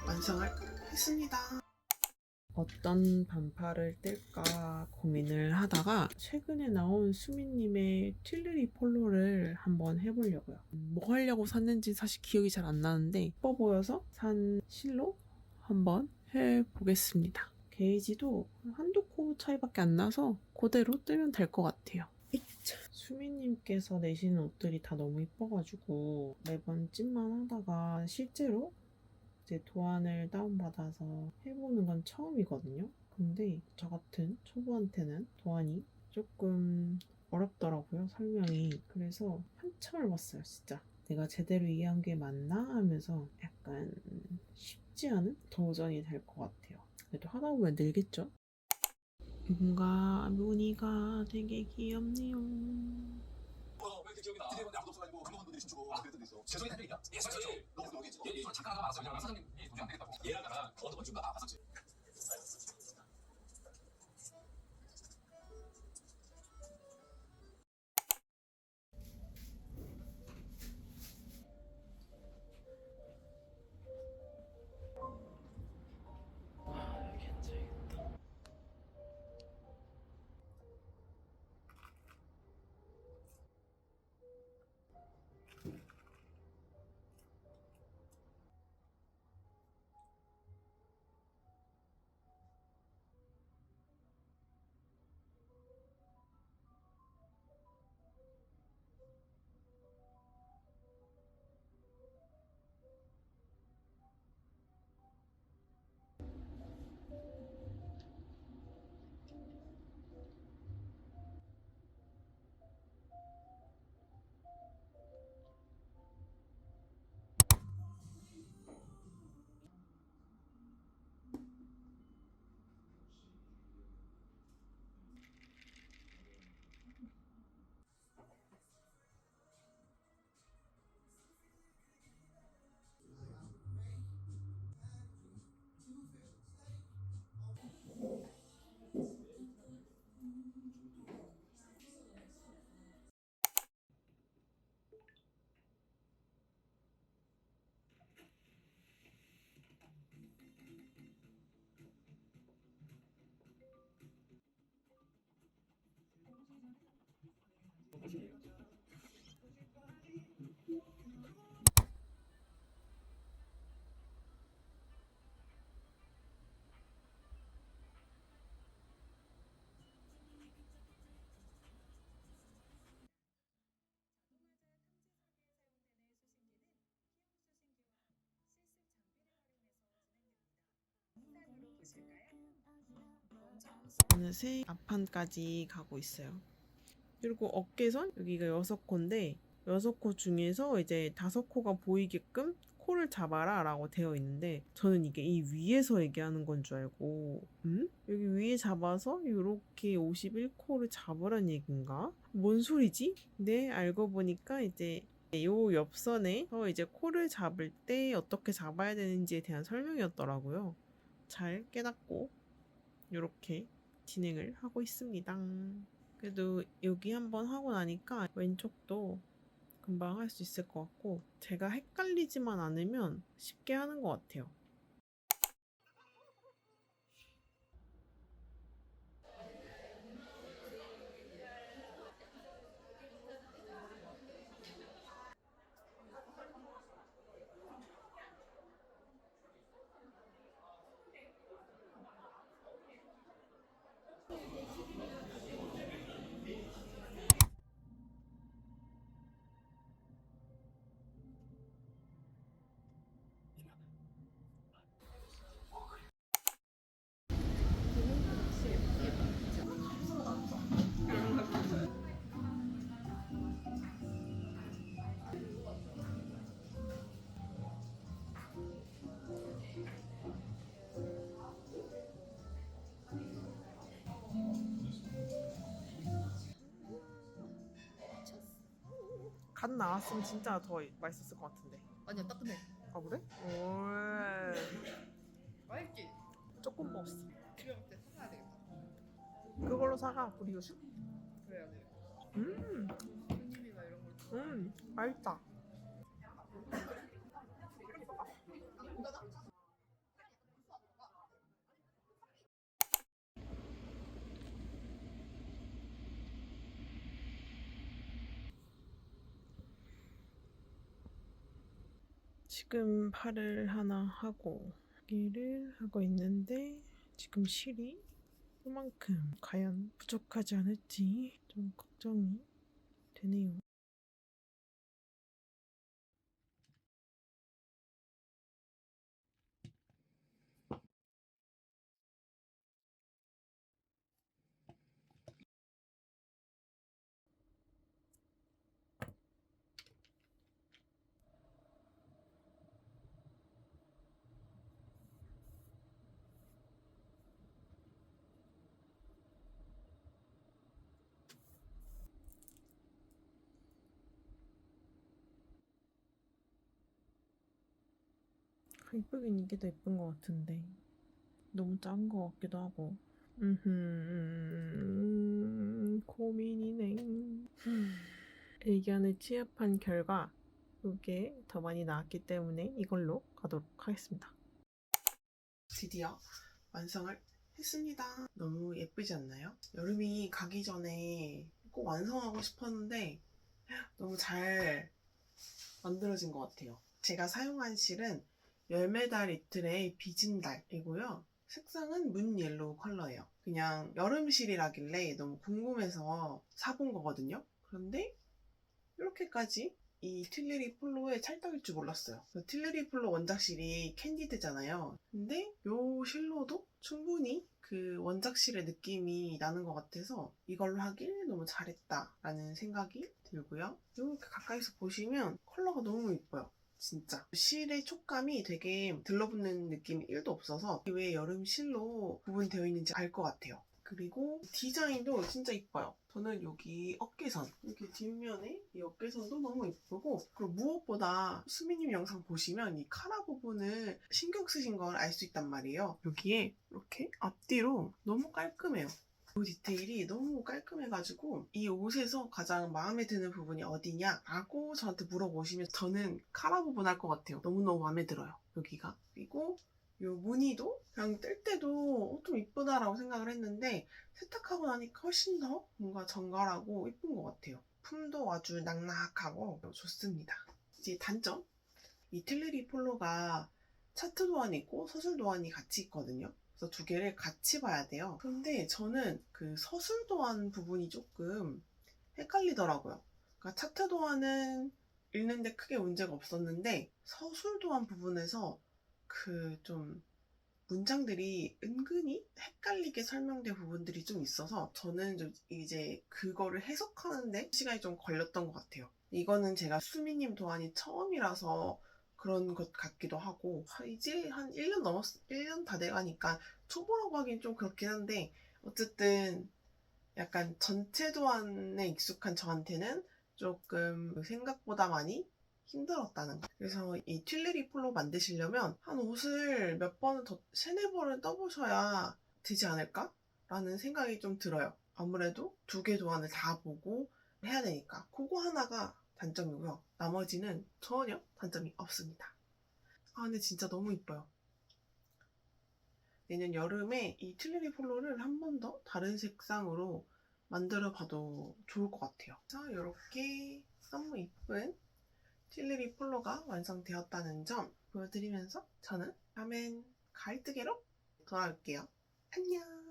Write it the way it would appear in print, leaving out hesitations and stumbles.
완성을 했습니다. 어떤 반팔을 뜰까 고민을 하다가 최근에 나온 수미님의 튠르리 폴로를 한번 해보려고요. 뭐 하려고 샀는지 사실 기억이 잘 안 나는데 예뻐 보여서 산 실로 한번 해보겠습니다. 게이지도 한두 코 차이밖에 안 나서 그대로 뜨면 될 것 같아요. 수미님께서 내시는 옷들이 다 너무 예뻐가지고 매번 찜만 하다가 실제로 이제 도안을 다운받아서 해보는 건 처음이거든요. 근데 저 같은 초보한테는 도안이 조금 어렵더라고요, 설명이. 그래서 한참을 봤어요, 진짜. 내가 제대로 이해한 게 맞나 하면서 약간 쉽지 않은 도전이 될 것 같아요. 그래도 하다 보면 늘겠죠? 뭔가 무늬가 되게 귀엽네요. 왜 이렇게 기억이 나? 드디어 아무도 없어가지고 근무한 분들이 춤추고 그랬던 데 있어. 재성이 한 얘기야. 예, 그렇죠. 너무 모르겠지. 얘 잠깐 하다가 왔어. 왜냐면 사장님이 도저히 안 되겠다고. 얘랑 나랑 어떤 건 춤가 봤었지. 어느새 앞판까지 가고 있어요. 그리고 어깨선 여기가 6코인데 6코 중에서 이제 5코가 보이게끔 코를 잡아라 라고 되어 있는데 저는 이게 이 위에서 얘기하는 건 줄 알고 여기 위에 잡아서 이렇게 51코를 잡으란 얘기인가? 뭔 소리지? 근데 알고 보니까 이제 요 옆선에서 이제 코를 잡을 때 어떻게 잡아야 되는지에 대한 설명이었더라고요. 잘 깨닫고 이렇게 진행을 하고 있습니다. 그래도 여기 한번 하고 나니까 왼쪽도 금방 할 수 있을 것 같고 제가 헷갈리지만 않으면 쉽게 하는 것 같아요. 간 나왔으면 진짜 더 맛있었을 것 같은데. 아니야 따뜻해. 아 그래? 오, 맛있지? 조금 먹었어. 집에 갈 때 사가야 되겠다. 그걸로 사가 브리오슈. 그래야 돼. 음, 손님이나 이런 걸. 맛있다. 지금 팔을 하나 하고 여기를 하고 있는데 지금 실이 이만큼 과연 부족하지 않을지 좀 걱정이 되네요. 이쁘긴 이게 더 예쁜 것 같은데 너무 작은 것 같기도 하고 고민이네. 의견을 취합한 결과 이게 더 많이 나왔기 때문에 이걸로 가도록 하겠습니다. 드디어 완성을 했습니다. 너무 예쁘지 않나요? 여름이 가기 전에 꼭 완성하고 싶었는데 너무 잘 만들어진 것 같아요. 제가 사용한 실은 열매달 이틀의 빚은 달이고요. 색상은 문 옐로우 컬러예요. 그냥 여름 실이라길래 너무 궁금해서 사본 거거든요. 그런데 이렇게까지 이 틸레리 폴로에 찰떡일 줄 몰랐어요. 틸레리 폴로 원작실이 캔디드잖아요. 근데 요 실로도 충분히 그 원작실의 느낌이 나는 것 같아서 이걸로 하길 너무 잘했다라는 생각이 들고요. 이렇게 가까이서 보시면 컬러가 너무 예뻐요. 진짜 실의 촉감이 되게 들러붙는 느낌이 1도 없어서 왜 여름 실로 구분되어 있는지 알 것 같아요. 그리고 디자인도 진짜 이뻐요. 저는 여기 어깨선, 이렇게 뒷면에 이 어깨선도 너무 이쁘고, 그리고 무엇보다 수미님 영상 보시면 이 카라 부분을 신경 쓰신 걸 알 수 있단 말이에요. 여기에 이렇게 앞뒤로 너무 깔끔해요. 이 디테일이 너무 깔끔해가지고 이 옷에서 가장 마음에 드는 부분이 어디냐? 라고 저한테 물어보시면 저는 카라 부분 할 것 같아요. 너무너무 마음에 들어요. 여기가. 그리고 이 무늬도 그냥 뜰 때도 좀 이쁘다라고 생각을 했는데 세탁하고 나니까 훨씬 더 뭔가 정갈하고 이쁜 것 같아요. 품도 아주 낙낙하고 좋습니다. 이제 단점. 이 틸레리 폴로가 차트 도안이 있고 서술 도안이 같이 있거든요. 그래서 두 개를 같이 봐야 돼요. 그런데 저는 그 서술 도안 부분이 조금 헷갈리더라고요. 그러니까 차트 도안은 읽는데 크게 문제가 없었는데 서술 도안 부분에서 그 좀 문장들이 은근히 헷갈리게 설명된 부분들이 좀 있어서 저는 좀 이제 그거를 해석하는데 시간이 좀 걸렸던 것 같아요. 이거는 제가 수미님 도안이 처음이라서 그런 것 같기도 하고 이제 한 1년 1년 다 돼가니까 초보라고 하긴 좀 그렇긴 한데 어쨌든 약간 전체 도안에 익숙한 저한테는 조금 생각보다 많이 힘들었다는 거. 그래서 이 튠레리 폴로 만드시려면 한 옷을 몇 번은 더 세네 번을 떠보셔야 되지 않을까? 라는 생각이 좀 들어요. 아무래도 두 개 도안을 다 보고 해야 되니까. 그거 하나가 단점이고요. 나머지는 전혀 단점이 없습니다. 아 근데 진짜 너무 이뻐요. 내년 여름에 이 튠레리 폴로를 한 번 더 다른 색상으로 만들어 봐도 좋을 것 같아요. 자, 이렇게 너무 이쁜 튠레리 폴로가 완성되었다는 점 보여드리면서 저는 다음엔 가을뜨개로 돌아올게요. 안녕!